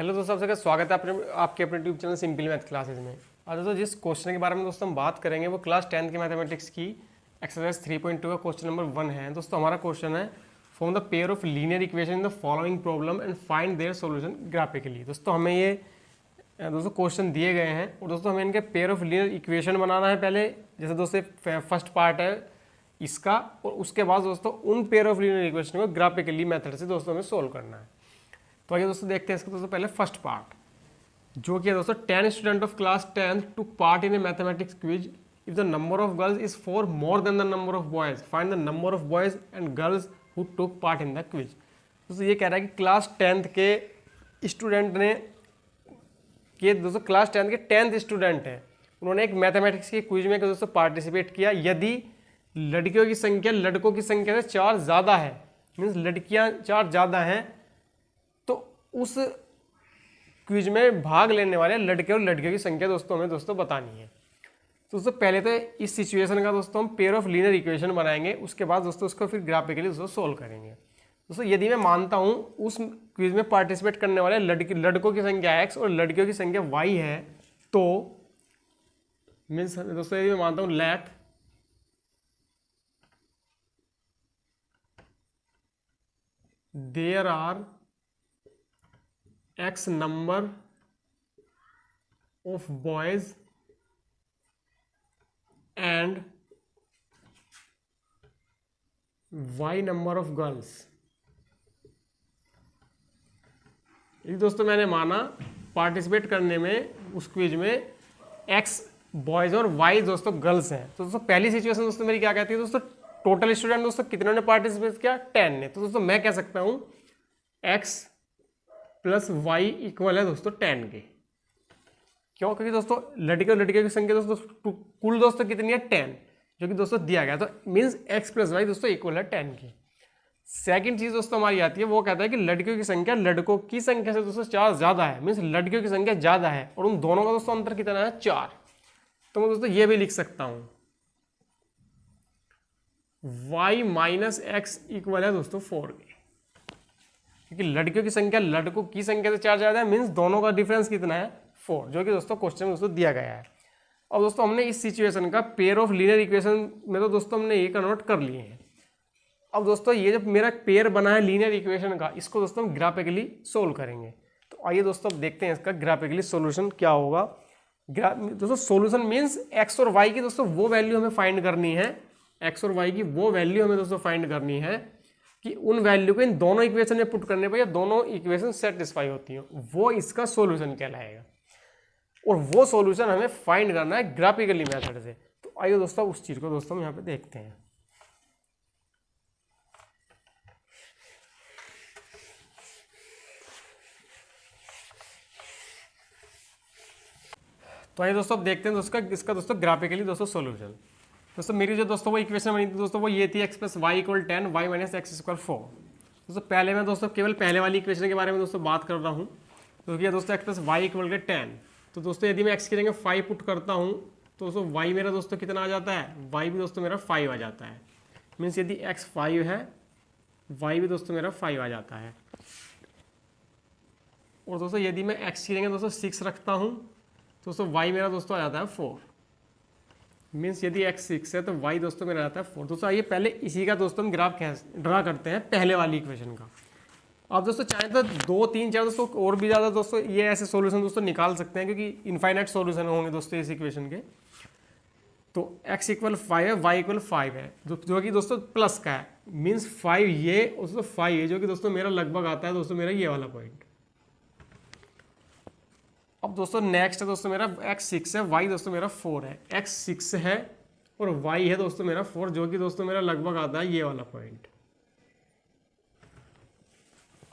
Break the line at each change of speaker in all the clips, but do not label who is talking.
Hello दोस्तों, सबसे स्वागत है आपके अपने YouTube channel simple math classes में। आज दोस्तों जिस क्वेश्चन के बारे में दोस्तों हम बात करेंगे वो क्लास 10th की मैथमेटिक्स की एक्सरसाइज 3.2 का क्वेश्चन नंबर 1 है। दोस्तों हमारा क्वेश्चन है form the pair of linear equation in the following problem and find their solution graphically. दोस्तों हमें ये दोस्तों क्वेश्चन दिए गए हैं और दोस्तों हमें इनके पेयर ऑफ लीनियर इक्वेशन बनाना है पहले। जैसे दोस्तों फर्स्ट पार्ट है इसका, और उसके बाद दोस्तों उन पेयर ऑफ लीनियर इक्वेशन को ग्राफिकली मेथड से दोस्तों हमें सोल्व करना है। तो आइए दोस्तों देखते हैं इसका दोस्तों पहले फर्स्ट पार्ट, जो कि है दोस्तों 10 student of class 10 took part in A mathematics quiz. If the number of girls is 4 more than the number of boys, find the number of boys and girls who took part in the quiz. दोस्तों ये कह रहा है कि class 10th के student ने दोस्तों class 10th के 10th स्टूडेंट हैं, उन्होंने एक मैथमेटिक्स के क्विज में दोस्तों पार्टिसिपेट किया। यदि लड़कियों की संख्या लड़कों की संख्या से 4 ज़्यादा है, मीन्स लड़कियां 4 ज़्यादा हैं, तो उस क्विज में भाग लेने वाले लड़के और लड़कियों की संख्या दोस्तों हमें दोस्तों बतानी है। तो दोस्तों पहले तो इस सिचुएशन का दोस्तों हम पेयर ऑफ लीनियर इक्वेशन बनाएंगे, उसके बाद दोस्तों उसको फिर ग्राफिकली दोस्तों सोल्व करेंगे। दोस्तों यदि मैं मानता हूँ उस क्विज में पार्टिसिपेट करने वाले लड़कों की संख्या x और लड़कियों की संख्या y है, तो मीन्स दोस्तों यदि मैं मानता हूँ let there are x number of boys and y number of girls। ये दोस्तों मैंने माना पार्टिसिपेट करने में उस क्विज में x बॉयज और y दोस्तों गर्ल्स हैं। तो दोस्तों पहली सिचुएशन दोस्तों मेरी क्या कहती है, दोस्तों टोटल स्टूडेंट दोस्तों कितने ने पार्टिसिपेट किया, 10 ने। तो दोस्तों मैं कह सकता हूं x प्लस वाई इक्वल है दोस्तों 10 के। क्यों? क्योंकि दोस्तों लड़के और लड़कियों की संख्या दोस्तों कुल दोस्तों कितनी है 10, जो कि दोस्तों दिया गया। तो मीन्स x प्लस वाई दोस्तों इक्वल है 10 की। सेकंड चीज दोस्तों हमारी आती है, वो कहता है कि लड़कियों की संख्या लड़कों की संख्या से दोस्तों 4 ज्यादा है, मीन्स लड़कियों की संख्या ज्यादा है और उन दोनों का दोस्तों अंतर कितना है 4। तो मैं दोस्तों ये भी लिख सकता हूं y माइनस एक्स इक्वल है दोस्तों 4 के, क्योंकि लड़कियों की संख्या लड़कों की संख्या से 4 ज्यादा है, मीन्स दोनों का डिफरेंस कितना है 4, जो कि दोस्तों क्वेश्चन में दोस्तों दिया गया है। अब दोस्तों हमने इस सिचुएशन का पेयर ऑफ लीनियर इक्वेशन में तो दोस्तों हमने ये कन्वर्ट कर लिए हैं। अब दोस्तों ये जब मेरा पेयर बना है लीनियर इक्वेशन का, इसको दोस्तों हम ग्राफिकली सोल्व करेंगे। तो आइए दोस्तों अब देखते हैं इसका ग्राफिकली सोल्यूशन क्या होगा। दोस्तों सोल्यूशन मीन्स एक्स और वाई की दोस्तों वो वैल्यू हमें फाइंड करनी है, एक्स और वाई की वो वैल्यू हमें दोस्तों फाइंड करनी है कि उन वैल्यू को इन दोनों इक्वेशन में पुट करने पर या दोनों इक्वेशन सेटिस्फाई होती हैं, वो इसका सॉल्यूशन कहलाएगा। और वो सॉल्यूशन हमें फाइंड करना है ग्राफिकली मेथड से। तो आइए दोस्तों उस चीज को दोस्तों हम यहाँ पे देखते हैं। तो आइए दोस्तों अब देखते हैं दोस्तों इसका दोस्तों ग्राफिकली दोस्तों सॉल्यूशन। दोस्तों मेरी जो दोस्तों वो इक्वेशन बनी थी दोस्तों वो ये थी x plus Y equal 10 y minus X equal 4। दोस्तों पहले मैं दोस्तों केवल पहले वाली इक्वेशन के बारे में दोस्तों बात कर रहा हूँ, तो क्या दोस्तों x प्लस वाई इक्वल के 10। तो दोस्तों यदि मैं x की जगह 5 पुट करता हूँ तो दोस्तों y मेरा दोस्तों कितना आ जाता है, y भी दोस्तों मेरा 5 आ जाता है। मीन्स यदि x 5 है, y भी दोस्तों मेरा 5 आ जाता है। और दोस्तों यदि मैं x की जगह दोस्तों 6 रखता हूँ तो दोस्तों y मेरा दोस्तों आ जाता है 4। मीन्स यदि x 6 है तो y दोस्तों मेरा आता है 4। दोस्तों आइए पहले इसी का दोस्तों हम ग्राफ ड्रा करते हैं पहले वाली इक्वेशन का। आप दोस्तों चाहें तो 2, 3, 4 दोस्तों और भी ज़्यादा दोस्तों ये ऐसे सॉल्यूशन दोस्तों निकाल सकते हैं, क्योंकि इनफाइनाइट सॉल्यूशन होंगे दोस्तों इस इक्वेशन के। तो x इक्वल 5 है, y इक्वल 5 है, जो कि दोस्तों प्लस का है। मीन्स 5 ये और दोस्तों 5 ये, जो कि दोस्तों मेरा लगभग आता है दोस्तों मेरा ये वाला पॉइंट। अब दोस्तों नेक्स्ट है दोस्तों मेरा x 6 है, y दोस्तों मेरा 4 है। x 6 है और y है दोस्तों मेरा 4, जो कि दोस्तों मेरा लगभग आता है ये वाला पॉइंट।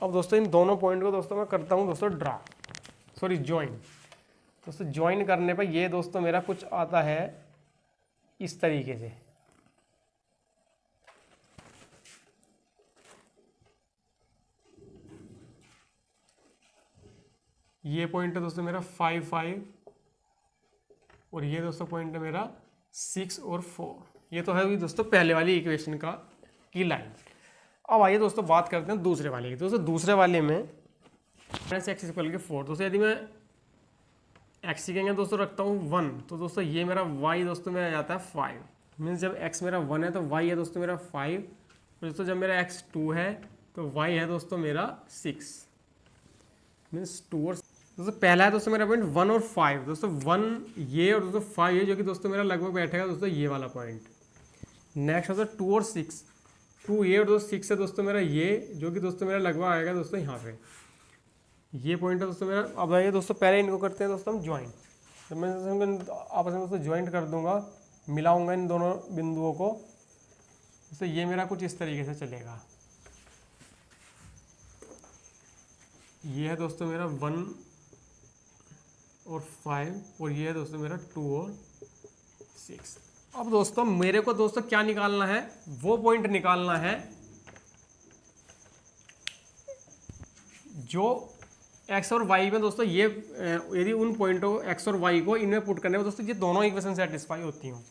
अब दोस्तों इन दोनों पॉइंट को दोस्तों मैं करता हूं दोस्तों ज्वाइन। दोस्तों ज्वाइन करने पर ये दोस्तों मेरा कुछ आता है इस तरीके से। ये पॉइंट है दोस्तों मेरा 5, 5 और ये दोस्तों पॉइंट है मेरा 6 और 4। ये तो है दोस्तों पहले वाली इक्वेशन का की लाइन। अब आइए दोस्तों बात करते हैं दूसरे वाले की। दोस्तों दूसरे वाले में माइनस एक्स इक्वल के 4। दोस्तों यदि मैं एक्स सीखेंगे दोस्तों रखता हूँ 1, तो दोस्तों ये मेरा वाई दोस्तों मेरा आ जाता है 5। मीन्स जब एक्स मेरा 1 है तो वाई है दोस्तों मेरा 5। दोस्तों जब मेरा एक्स 2 है तो वाई है दोस्तों मेरा 6। मीन्स 2 और दोस्तों पहला है दोस्तों मेरा पॉइंट 1 और 5। दोस्तों 1 ये और दोस्तों 5 ये, जो कि दोस्तों मेरा लगभग बैठेगा दोस्तों ये वाला पॉइंट। नेक्स्ट होता है 2 और 6। 2 ये और दोस्तों 6 है दोस्तों मेरा ये, जो कि दोस्तों मेरा लगभग आएगा दोस्तों यहाँ पे ये पॉइंट है दोस्तों मेरा। अब आइए दोस्तों पहले इनको करते हैं दोस्तों हम ज्वाइंट। तो मैं आपस में दोस्तों ज्वाइंट कर दूंगा, मिलाऊंगा इन दोनों बिंदुओं को। दोस्तों ये मेरा कुछ इस तरीके से चलेगा। ये है दोस्तों मेरा 1 और 5 और ये है दोस्तों मेरा 2 और 6। अब दोस्तों मेरे को दोस्तों क्या निकालना है, वो पॉइंट निकालना है जो एक्स और वाई में दोस्तों ये, यदि उन पॉइंटों को एक्स और वाई को इनमें पुट करने में दोस्तों ये दोनों इक्वेशन सेटिस्फाई होती हूँ।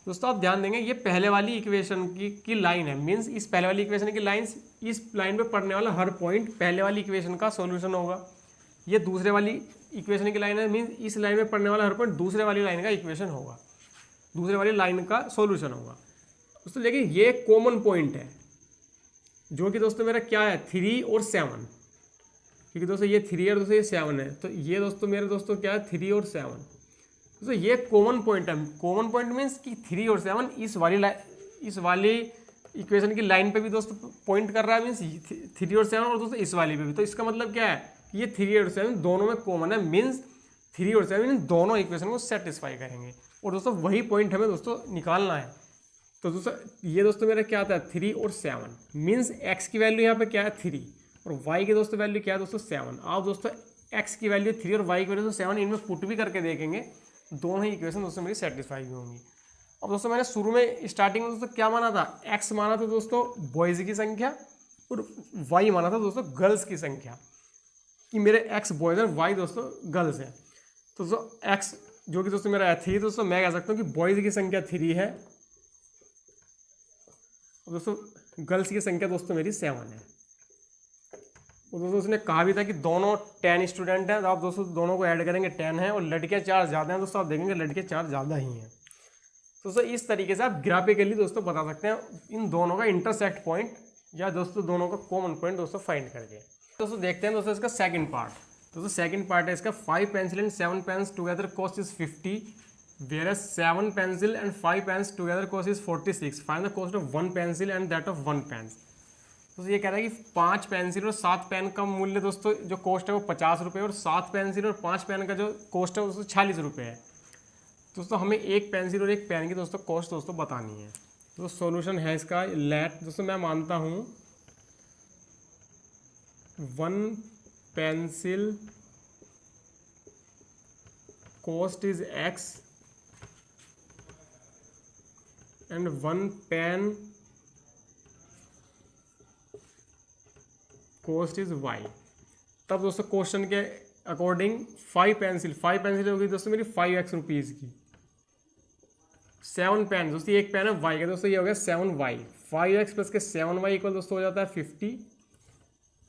दोस्तों आप ध्यान देंगे ये पहले वाली इक्वेशन की लाइन है। मीन्स इस पहले वाली इक्वेशन की लाइन, इस लाइन पे पड़ने वाला हर पॉइंट पहले वाली इक्वेशन का सॉल्यूशन होगा। ये दूसरे वाली इक्वेशन की लाइन है। मीन्स इस लाइन में पड़ने वाला हर पॉइंट दूसरे वाली लाइन का इक्वेशन होगा, दूसरे वाली लाइन का सॉल्यूशन होगा। दोस्तों लेकिन ये कॉमन पॉइंट है जो कि दोस्तों मेरा क्या है 3 और 7, क्योंकि दोस्तों ये 3 और दोस्तों ये 7 है। तो ये दोस्तों मेरे दोस्तों क्या है 3 और 7। दोस्तों ये कॉमन पॉइंट है। कॉमन पॉइंट मीन्स कि 3 और 7 इस वाली इक्वेशन की लाइन पे भी दोस्तों पॉइंट कर रहा है। मीन्स 3 और 7 और दोस्तों इस वाली पे भी। तो इसका मतलब क्या है, ये 3 और 7 दोनों में कॉमन है। मीन्स 3 और 7 इन दोनों इक्वेशन को सेटिस्फाई करेंगे। और दोस्तों वही पॉइंट हमें दोस्तों निकालना है। तो दोस्तों ये दोस्तों मेरा क्या आता है 3 और 7। मीन्स एक्स की वैल्यू यहाँ पे क्या है 3 और वाई की दोस्तों वैल्यू क्या है दोस्तों 7। आप दोस्तों एक्स की वैल्यू 3 और वाई की वैल्यू 7 इनमें पुट भी करके देखेंगे, दोनों ही इक्वेशन दोस्तों मेरी सेटिस्फाई भी होंगी। अब दोस्तों मैंने शुरू में स्टार्टिंग में दोस्तों क्या माना था, एक्स माना था दोस्तों बॉयज़ की संख्या और वाई माना था दोस्तों गर्ल्स की संख्या, कि मेरे एक्स बॉयज़ हैं वाई दोस्तों गर्ल्स हैं। तो दोस्तों एक्स जो कि दोस्तों मेरा 3, दोस्तों मैं कह सकता हूँ कि बॉयज़ की संख्या 3 है और दोस्तों गर्ल्स की संख्या दोस्तों मेरी 7 है। और दोस्तों उसने कहा भी था कि दोनों 10 स्टूडेंट हैं, तो आप दोस्तों दोनों को ऐड करेंगे 10 है और लड़कियां 4 ज़्यादा हैं। दोस्तों आप देखेंगे लड़कियां 4 ज़्यादा ही हैं। दोस्तों इस तरीके से आप ग्राफिकली दोस्तों बता सकते हैं इन दोनों का इंटरसेक्ट पॉइंट या दोस्तों दोनों का कॉमन पॉइंट दोस्तों फाइंड करके। दोस्तों देखते हैं दोस्तों इसका सेकंड पार्ट। दोस्तों सेकंड पार्ट है इसका 5 pencil and 7 pens together cost is 50, whereas 7 pencil and 5 pens together cost is 46. Find the cost of 1 pencil and that of 1 pen. दोस्तों ये कह रहा है कि 5 पेंसिल और 7 पेन का मूल्य दोस्तों जो कॉस्ट है वो 50 रुपये और 7 पेंसिल और 5 पेन का जो कॉस्ट है वो दोस्तों 46 रुपये है। दोस्तों हमें एक पेंसिल और एक पेन की दोस्तों कॉस्ट दोस्तों बतानी है। तो सॉल्यूशन है इसका लेट। दोस्तों मैं मानता हूँ 1 pencil cost is X and 1 pen cost is Y. तब दोस्तों क्वेश्चन के अकॉर्डिंग 5 पेंसिल होगी दोस्तों मेरी 5x रुपीज़ की। 7 पेन दोस्तों एक पेन है वाई का, दोस्तों ये हो गया 7y। 5x प्लस के 7y इक्वल दोस्तों हो जाता है 50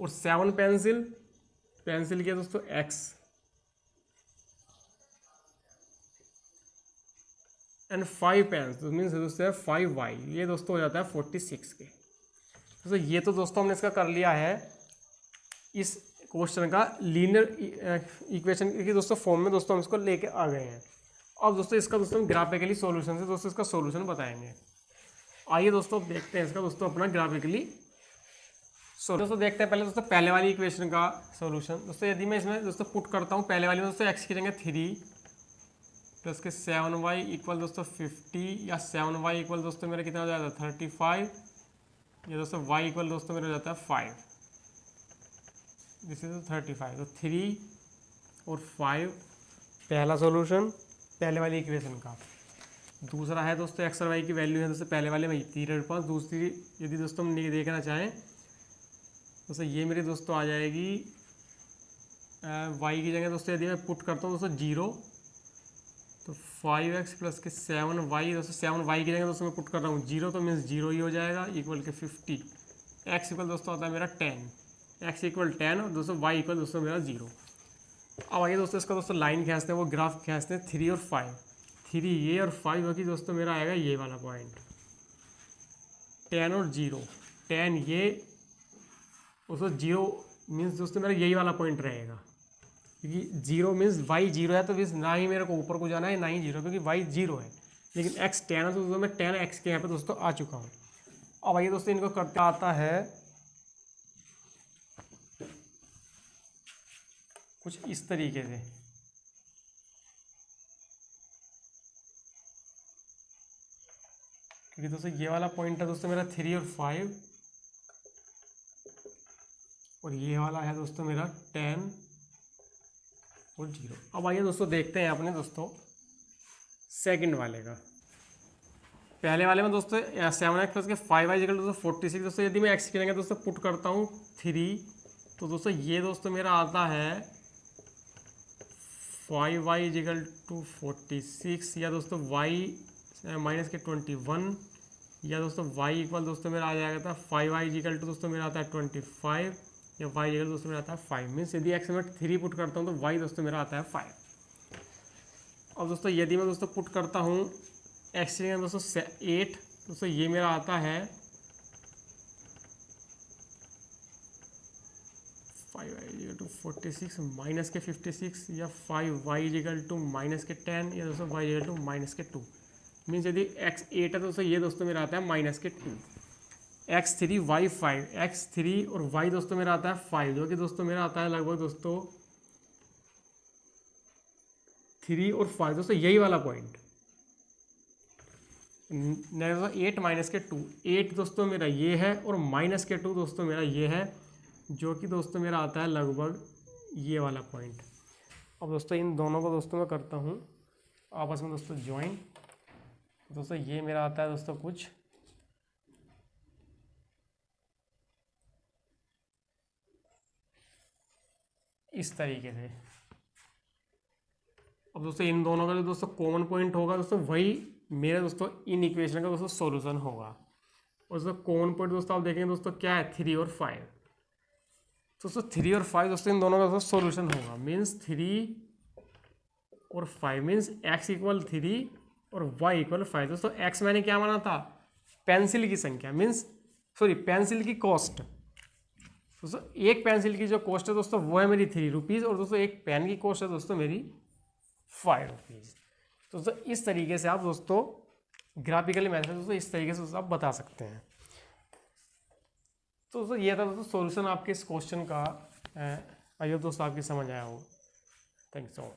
और 7 पेंसिल के दोस्तों x एंड 5 पेन्स तो मीन्स दोस्तों 5y, ये दोस्तों हो जाता है 46 के। दोस्तों ये तो दोस्तों हमने इसका कर लिया है इस क्वेश्चन का लीनियर इक्वेशन की दोस्तों फॉर्म में दोस्तों हम इसको लेके आ गए हैं। अब दोस्तों इसका दोस्तों ग्राफिकली सॉल्यूशन से दोस्तों इसका सॉल्यूशन बताएंगे। आइए दोस्तों देखते हैं इसका दोस्तों अपना ग्राफिकली दोस्तों देखते हैं। पहले दोस्तों पहले वाली इक्वेशन का सॉल्यूशन। दोस्तों यदि मैं इसमें दोस्तों पुट करता हूँ पहले वाली में दोस्तों एक्स की जगह 3 प्लस के 7y इक्वल दोस्तों 50 या 7y इक्वल दोस्तों मेरा कितना हो जाता है 35 या दोस्तों y इक्वल दोस्तों मेरा हो जाता है 5, दिस इज 35। तो 3 और 5 पहला सॉल्यूशन पहले वाली इक्वेशन का। दूसरा है दोस्तों एक्स और वाई की वैल्यू है दोस्तों पहले वाले में 3 और 5। दूसरी यदि दोस्तों हम देखना चाहें दोस्तों ये मेरी दोस्तों आ जाएगी वाई की जगह दोस्तों यदि मैं पुट करता हूँ दोस्तों 0 तो 5x प्लस के 7y दोस्तों 7y की जगह दोस्तों मैं पुट कर रहा हूँ 0 तो मीन्स 0 ही हो जाएगा इक्वल के 50। x इक्वल दोस्तों आता है मेरा 10 एक्स इक्वल 10 और दोस्तों वाई इक्वल दोस्तों मेरा 0। अब आइए दोस्तों इसका दोस्तों लाइन खींचते हैं, वो ग्राफ खींचते हैं 3 और 5, 3 ये और 5 होगी दोस्तों मेरा आएगा ये वाला पॉइंट, 10 और 0, 10 ये दोस्तों 0 मीन्स दोस्तों मेरा यही वाला पॉइंट रहेगा, क्योंकि 0 मीन्स वाई 0 है, तो मीन्स ना ही मेरे को ऊपर को जाना है ना ही 0, क्योंकि वाई 0 है, लेकिन एक्स 10 है, तो दोस्तों मैं 10 एक्स के यहाँ पे दोस्तों आ चुका हूँ। अब आइए दोस्तों इनको करते आता है कुछ इस तरीके से, क्योंकि दोस्तों ये वाला पॉइंट है दोस्तों मेरा 3 और 5, और ये वाला है दोस्तों मेरा 10 और 0। अब आइए दोस्तों देखते हैं अपने दोस्तों सेकंड वाले का। पहले वाले में दोस्तों 7x प्लस के 5y इक्वल टू 46। दोस्तों यदि मैं x की जगह दोस्तों पुट करता हूँ 3, तो दोस्तों ये दोस्तों मेरा आता है 5y इक्वल टू 46, या दोस्तों y माइनस के 21, या दोस्तों y इक्वल दोस्तों मेरा आ जाएगा था 5y इक्वल टू दोस्तों मेरा आता है 25, या y इक्वल दोस्तों मेरा आता है 5। मीन्स यदि x में 3 पुट करता हूँ तो y दोस्तों मेरा आता है 5। अब दोस्तों यदि मैं दोस्तों पुट करता हूँ x की जगह दोस्तों 8, दोस्तों ये मेरा आता है 5y इक्वल टू 46 माइनस के 56, या 5y इक्वल टू माइनस के 10, या दोस्तों y इक्वल टू माइनस के 2। मीन्स यदि x 8 है दोस्तों ये दोस्तों मेरा आता है माइनस के 2, x3 y 5, x3 और y दोस्तों मेरा आता है 5, जो कि दोस्तों मेरा आता है लगभग दोस्तों 3 और 5, दोस्तों यही वाला पॉइंट। दोस्तों 8 माइनस के 2, 8 दोस्तों मेरा ये है, और माइनस के 2 दोस्तों मेरा ये है, जो कि दोस्तों मेरा आता है लगभग ये वाला पॉइंट। अब दोस्तों इन दोनों को दोस्तों मैं करता हूँ आपस में दोस्तों ज्वाइन। दोस्तों ये मेरा आता है दोस्तों कुछ इस तरीके से। अब दोस्तों इन दोनों का जो दोस्तों कॉमन पॉइंट होगा दोस्तों वही मेरा दोस्तों इन इक्वेशन का दोस्तों सॉल्यूशन होगा। और दोस्तों कॉमन पॉइंट दोस्तों आप देखेंगे दोस्तों क्या है 3 और 5। दोस्तों 3 और 5 दोस्तों इन दोनों का दोस्तों सॉल्यूशन होगा। मीन्स 3 और 5 मीन्स x इक्वल 3 और y इक्वल 5। दोस्तों x मैंने क्या माना था पेंसिल की संख्या, मीन्स सॉरी पेंसिल की कॉस्ट। दोस्तों एक पेंसिल की जो कॉस्ट है दोस्तों वो है मेरी 3 रुपीज़, और दोस्तों एक पेन की कॉस्ट है दोस्तों मेरी 5 रुपीज़। दोस्तों इस तरीके से आप दोस्तों ग्राफिकली मेथड दोस्तों इस तरीके से दोस्तों आप बता सकते हैं। तो दोस्तों ये था दोस्तों सॉल्यूशन आपके इस क्वेश्चन का। आई होप दोस्तों आपकी समझ आया हो। Thank you so much.